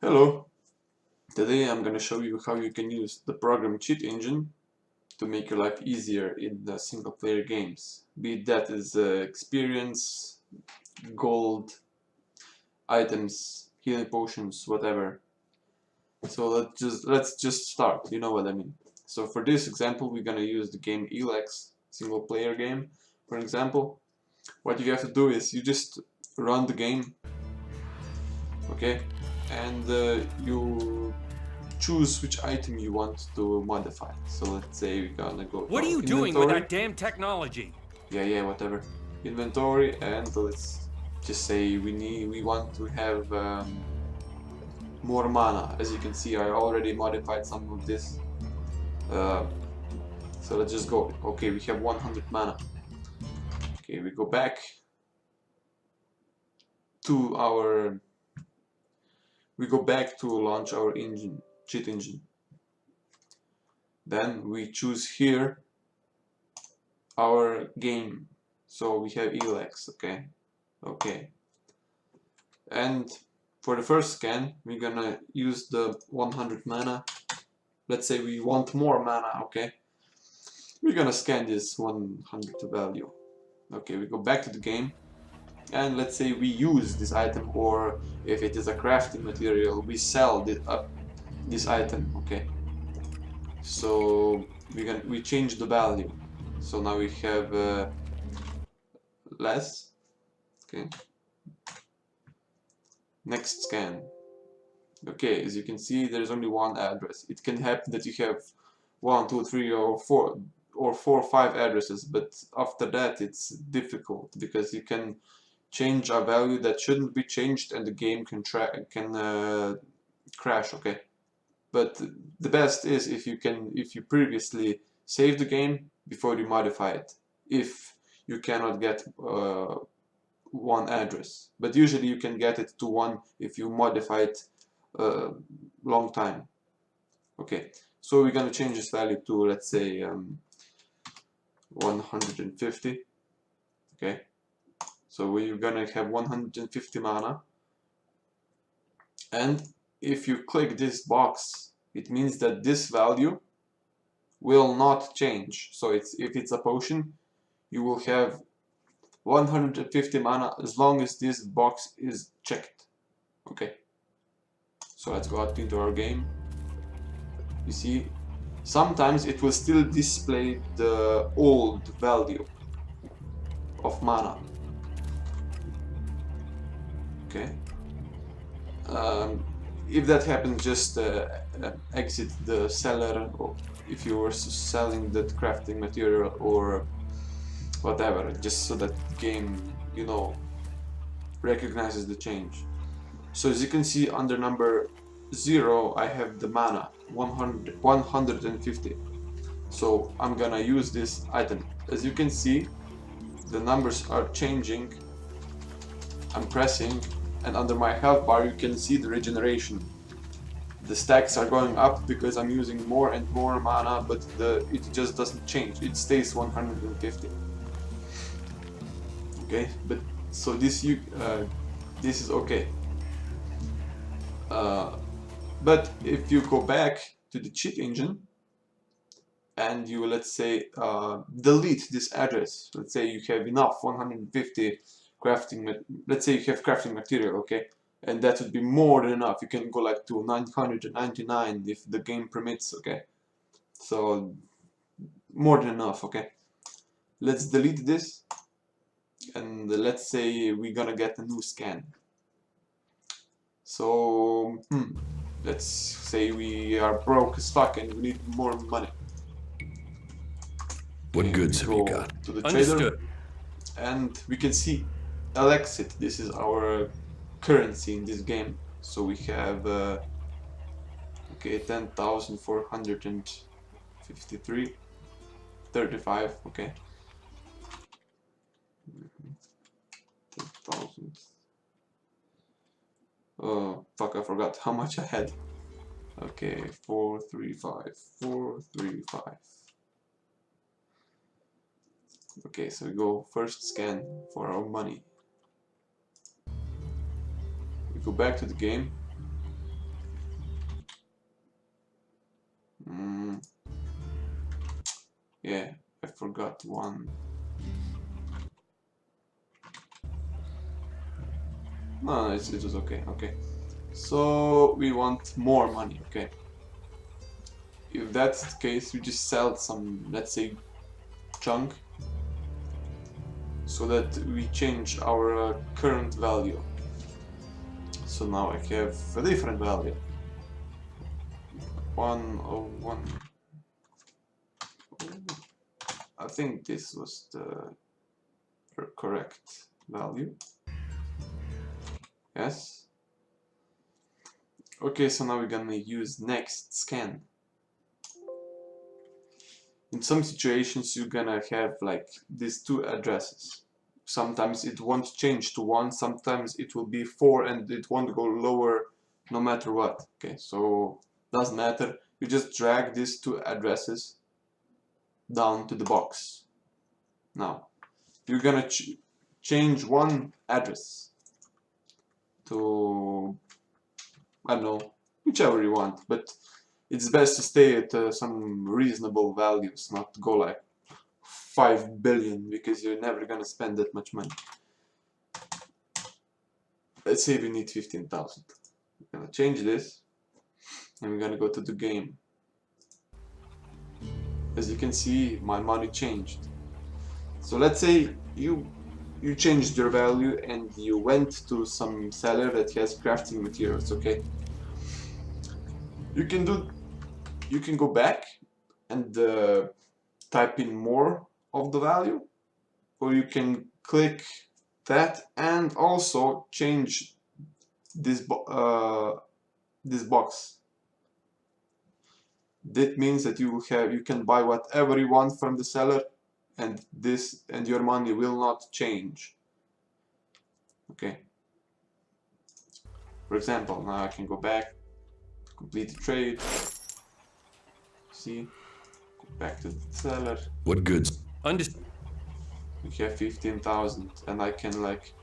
Hello, today I'm gonna show you how you can use the program Cheat Engine to make your life easier in the single player games. Be it that is experience, gold, items, healing potions, whatever. So let's just start, you know what I mean. So for this example we're gonna use the game Elex, single player game. For example, what you have to do is you just run the game, okay? And you choose which item you want to modify. So let's say we're gonna go to What are our you doing with inventory. that damn technology? Yeah, whatever. Inventory, and let's just say we want to have more mana. As you can see, I already modified some of this. Uh, so let's just go. Okay, we have 100 mana. Okay, we go back to our. We go back to launch our engine, cheat engine. Then we choose here our game. So we have Elex, okay. And for the first scan, we're gonna use the 100 mana. Let's say we want more mana, okay. We're gonna scan this 100 value. Okay, we go back to the game, and let's say we use this item, or if it is a crafting material, we sell this item, okay. So we change the value. So now we have less, okay. Next scan. Okay, as you can see, there's only one address. It can happen that you have 1, 2, 3, or 4, or 4 or 5 addresses, but after that it's difficult because you can change a value that shouldn't be changed, and the game can crash. Okay, but the best is if you previously save the game before you modify it. If you cannot get one address, but usually you can get it to one if you modify it long time. Okay, so we're gonna change this value to, let's say, 150. Okay, so we're gonna have 150 mana, and if you click this box, it means that this value will not change. So if it's a potion, you will have 150 mana as long as this box is checked. Okay, so let's go out into our game. You see, sometimes it will still display the old value of mana. Okay. If that happens, just exit the seller, or if you were selling that crafting material or whatever, just so that the game, recognizes the change. So as you can see, under number 0 I have the mana 150. So I'm gonna use this item. As you can see, the numbers are changing. I'm pressing, and under my health bar you can see the regeneration. The stacks are going up because I'm using more and more mana, but it just doesn't change. It stays 150. Okay, but so this is okay. But if you go back to the cheat engine and you, let's say, delete this address, let's say you have enough 150 crafting, let's say you have crafting material, okay, and that would be more than enough. You can go like to 999 if the game permits, okay, so more than enough. Okay, let's delete this, and let's say we're gonna get a new scan. So let's say we are broke as fuck and we need more money. What Okay, goods we have you go got? to the trader, Understood. and we can see Alexit. This is our currency in this game. So we have okay, 10,453, 35. Okay, 10,000. Oh fuck! I forgot how much I had. Okay, 435, 435. Okay, so we go first scan for our money. We go back to the game. forgot one. No, it was okay. Okay, so we want more money. Okay, if that's the case, we just sell some, let's say, junk, so that we change our current value. So now I have a different value. 101. I think this was the correct value. Yes. Okay, so now we're gonna use next scan. In some situations you're gonna have like these two addresses. Sometimes it won't change to 1, sometimes it will be 4 and it won't go lower no matter what. Okay, so doesn't matter, you just drag these two addresses down to the box. Now you're gonna change one address to, I don't know, whichever you want, but it's best to stay at some reasonable values, not go like 5 billion, because you're never gonna spend that much money. Let's say we need 15,000. We're gonna change this and we're gonna go to the game. As you can see, my money changed. So let's say you changed your value and you went to some seller that has crafting materials. Okay, you can go back and type in more of the value, or you can click that and also change this box. That means that you can buy whatever you want from the seller, and your money will not change. Okay. For example, now I can go back, complete the trade. See, go back to the seller. What goods? We have 15,000, and I can like.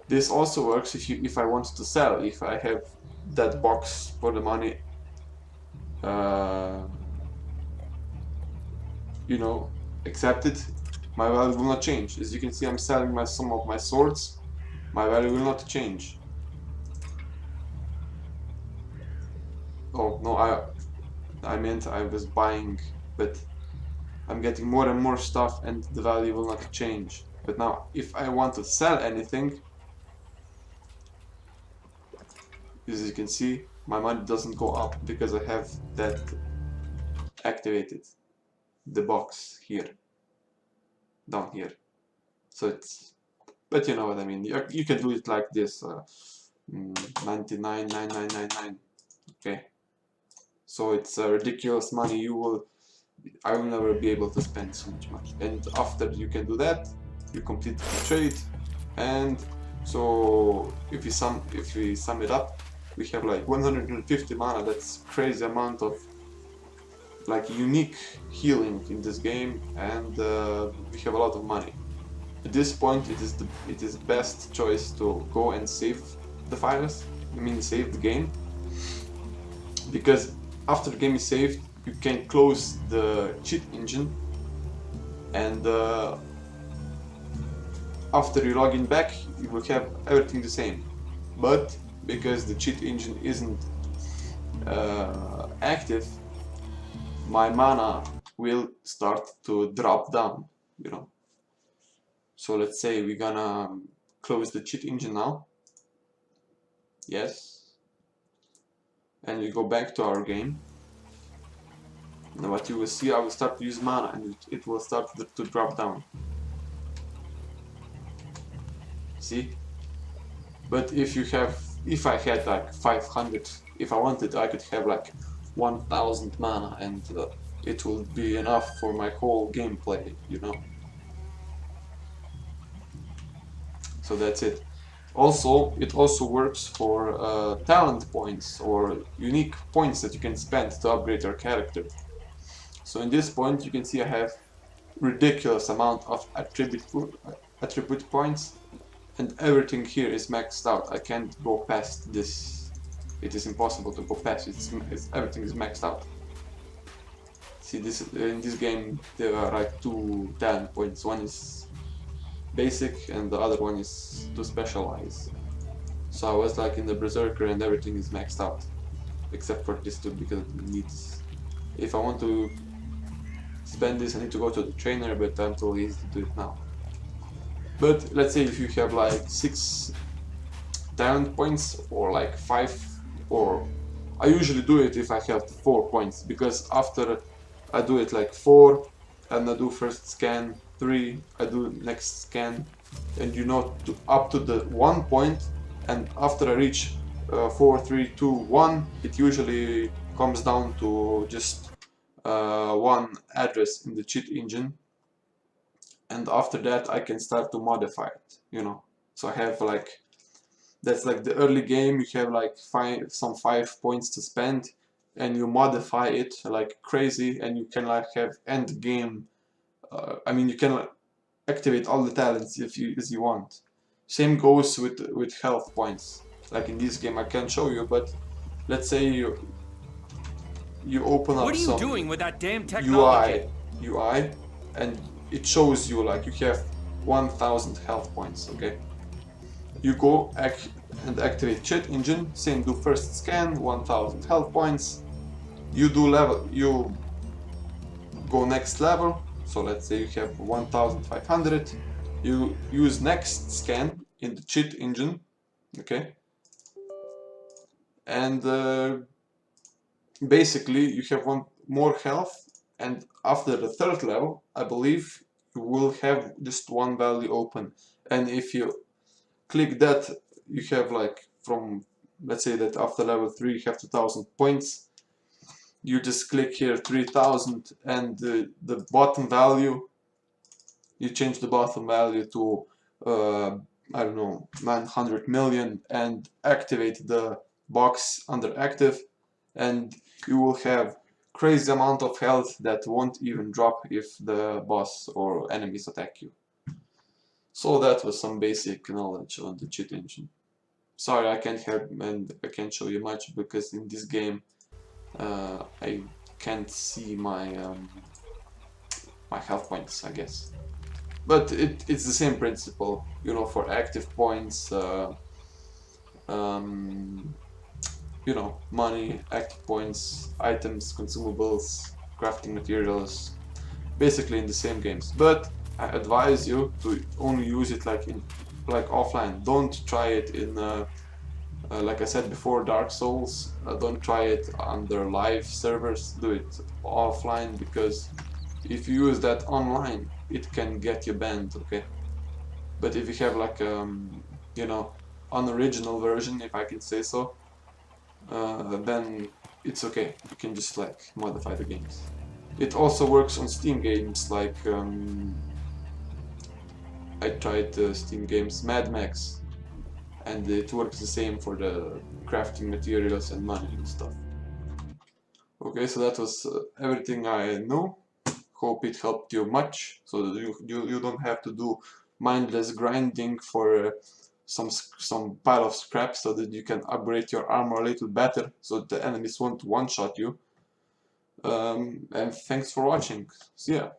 This also works if I want to sell. If I have that box for the money, you know, accepted, my value will not change. As you can see, I'm selling some of my swords. My value will not change. Oh no, I meant I was buying, but I'm getting more and more stuff and the value will not change. But now if I want to sell anything, as you can see, my money doesn't go up because I have that activated, the box here, down here. So it's, but you know what I mean, you can do it like this, 99,9999. Okay, so it's ridiculous money. I will never be able to spend so much money. And after you can do that, you complete the trade. And so if we sum it up, we have like 150 mana. That's crazy amount of like unique healing in this game, and we have a lot of money. At this point, it is best choice to go and save the files. I mean, save the game, because after the game is saved, you can close the cheat engine, and after you log in back, you will have everything the same. But because the cheat engine isn't active, my mana will start to drop down, you know. So let's say we're gonna close the cheat engine now. Yes. And we go back to our game. Now what you will see, I will start to use mana and it will start to drop down. See? But if I had like 500, if I wanted, I could have like 1000 mana, and it will be enough for my whole gameplay, you know. So that's it. Also, it also works for talent points or unique points that you can spend to upgrade your character. So in this point, you can see I have ridiculous amount of attribute points, and everything here is maxed out. I can't go past this. It is impossible to go past. Everything is maxed out. See, this in this game there are like two talent points. One is basic and the other one is to specialize. So I was like in the Berserker and everything is maxed out. Except for this two, because it needs... If I want to spend this I need to go to the trainer, but I'm too lazy to do it now. But let's say if you have like 6 talent points or like 5, or I usually do it if I have 4 points, because after I do it like 4 and I do first scan, 3 I do next scan, and you know, up to the 1 point, and after I reach 4, 3, 2, 1, it usually comes down to just one address in the cheat engine, and after that I can start to modify it, you know. So I have like, that's like the early game, you have like 5 points to spend, and you modify it like crazy, and you can like have end game. I mean, you can activate all the talents if you as you want. Same goes with health points. Like in this game, I can't show you, but let's say you open up some doing with that damn technology? UI, and it shows you like you have 1000 health points. Okay. You go and activate cheat engine, same do first scan, 1000 health points. You go next level, so let's say you have 1500. You use next scan in the cheat engine, okay? And basically you have one more health, and after the 3rd level, I believe you will have just one value open. And if you click that, you have like from, let's say that after level 3 you have 2000 points, you just click here 3000, and the bottom value, you change the bottom value to I don't know, 900 million, and activate the box under active, and you will have crazy amount of health that won't even drop if the boss or enemies attack you. So that was some basic knowledge on the cheat engine. Sorry, I can't help and I can't show you much because in this game I can't see my my health points, I guess. But it's the same principle, you know, for active points, you know, money, active points, items, consumables, crafting materials, basically in the same games. But I advise you to only use it like offline. Don't try it in like I said before, Dark Souls. Don't try it under live servers. Do it offline, because if you use that online, it can get you banned. Okay, but if you have like you know, unoriginal version, if I can say so, then it's okay. You can just like modify the games. It also works on Steam games, like I tried Steam games Mad Max, and it works the same for the crafting materials and money and stuff. Okay, so that was everything I know. Hope it helped you much, so that you don't have to do mindless grinding for some pile of scrap, so that you can upgrade your armor a little better, so the enemies won't one-shot you. And thanks for watching. See ya.